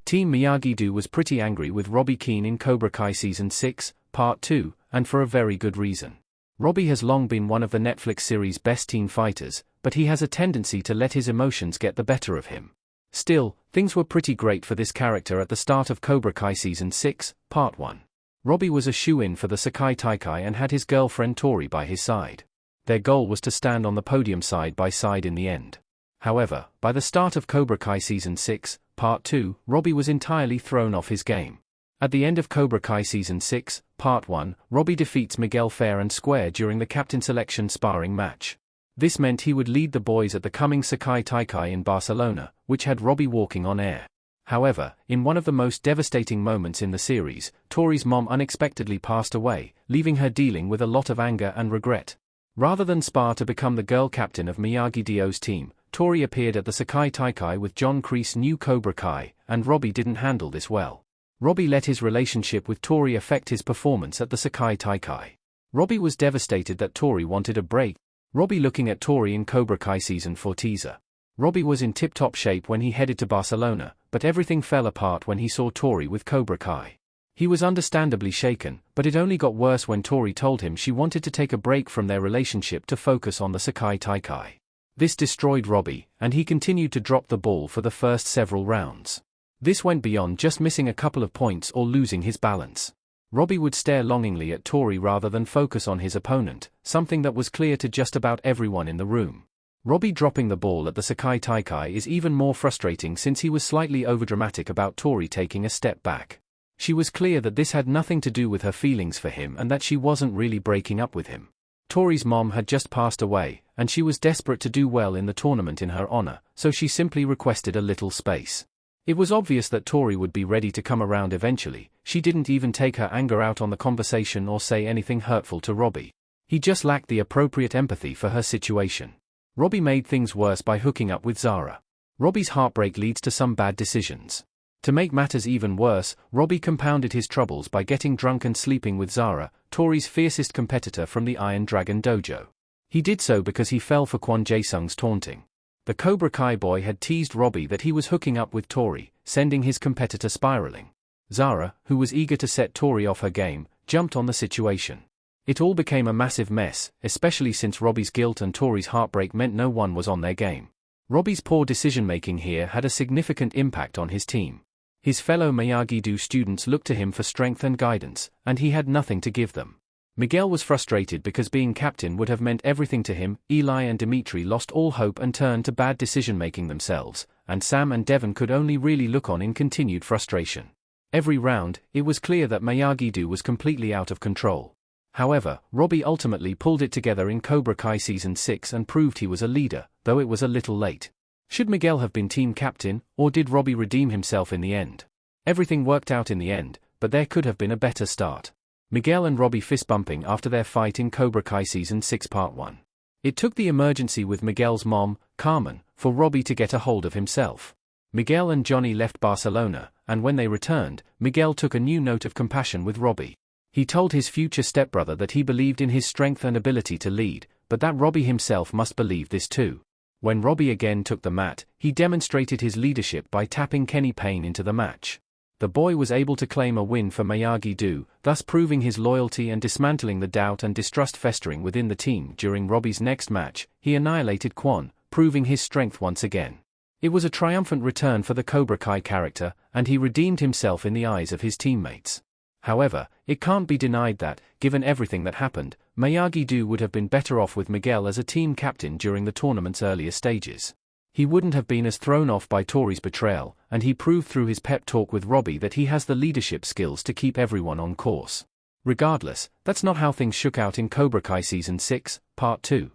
Team Miyagi-Do was pretty angry with Robby Keane in Cobra Kai Season 6, Part 2, and for a very good reason. Robby has long been one of the Netflix series' best teen fighters, but he has a tendency to let his emotions get the better of him. Still, things were pretty great for this character at the start of Cobra Kai Season 6, Part 1. Robby was a shoo-in for the Sekai Taikai and had his girlfriend Tori by his side. Their goal was to stand on the podium side by side in the end. However, by the start of Cobra Kai Season 6, Part 2, Robby was entirely thrown off his game. At the end of Cobra Kai Season 6, Part 1, Robby defeats Miguel fair and square during the captain selection sparring match. This meant he would lead the boys at the coming Sekai Taikai in Barcelona, which had Robby walking on air. However, in one of the most devastating moments in the series, Tori's mom unexpectedly passed away, leaving her dealing with a lot of anger and regret. Rather than spar to become the girl captain of Miyagi-Do's team, Tori appeared at the Sekai Taikai with John Kreese's new Cobra Kai, and Robby didn't handle this well. Robby let his relationship with Tori affect his performance at the Sekai Taikai. Robby was devastated that Tori wanted a break. Robby looking at Tori in Cobra Kai Season 4 teaser. Robby was in tip-top shape when he headed to Barcelona, but everything fell apart when he saw Tori with Cobra Kai. He was understandably shaken, but it only got worse when Tori told him she wanted to take a break from their relationship to focus on the Sekai Taikai. This destroyed Robby, and he continued to drop the ball for the first several rounds. This went beyond just missing a couple of points or losing his balance. Robby would stare longingly at Tori rather than focus on his opponent, something that was clear to just about everyone in the room. Robby dropping the ball at the Sekai Taikai is even more frustrating since he was slightly overdramatic about Tori taking a step back. She was clear that this had nothing to do with her feelings for him and that she wasn't really breaking up with him. Tori's mom had just passed away, and she was desperate to do well in the tournament in her honor, so she simply requested a little space. It was obvious that Tori would be ready to come around eventually. She didn't even take her anger out on the conversation or say anything hurtful to Robby. He just lacked the appropriate empathy for her situation. Robby made things worse by hooking up with Zara. Robby's heartbreak leads to some bad decisions. To make matters even worse, Robby compounded his troubles by getting drunk and sleeping with Zara, Tori's fiercest competitor from the Iron Dragon dojo. He did so because he fell for Kwon Jae-sung's taunting. The Cobra Kai boy had teased Robby that he was hooking up with Tori, sending his competitor spiraling. Zara, who was eager to set Tori off her game, jumped on the situation. It all became a massive mess, especially since Robby's guilt and Tori's heartbreak meant no one was on their game. Robby's poor decision-making here had a significant impact on his team. His fellow Miyagi-Do students looked to him for strength and guidance, and he had nothing to give them. Miguel was frustrated because being captain would have meant everything to him. Eli and Dimitri lost all hope and turned to bad decision-making themselves, and Sam and Devon could only really look on in continued frustration. Every round, it was clear that Miyagi-Do was completely out of control. However, Robby ultimately pulled it together in Cobra Kai Season 6 and proved he was a leader, though it was a little late. Should Miguel have been team captain, or did Robby redeem himself in the end? Everything worked out in the end, but there could have been a better start. Miguel and Robby fist-bumping after their fight in Cobra Kai Season 6 Part 1. It took the emergency with Miguel's mom, Carmen, for Robby to get a hold of himself. Miguel and Johnny left Barcelona, and when they returned, Miguel took a new note of compassion with Robby. He told his future stepbrother that he believed in his strength and ability to lead, but that Robby himself must believe this too. When Robby again took the mat, he demonstrated his leadership by tapping Kenny Payne into the match. The boy was able to claim a win for Miyagi-Do, thus proving his loyalty and dismantling the doubt and distrust festering within the team. During Robby's next match, he annihilated Kwon, proving his strength once again. It was a triumphant return for the Cobra Kai character, and he redeemed himself in the eyes of his teammates. However, it can't be denied that, given everything that happened, Miyagi-Do would have been better off with Miguel as a team captain during the tournament's earlier stages. He wouldn't have been as thrown off by Tori's betrayal, and he proved through his pep talk with Robby that he has the leadership skills to keep everyone on course. Regardless, that's not how things shook out in Cobra Kai Season 6, Part 2.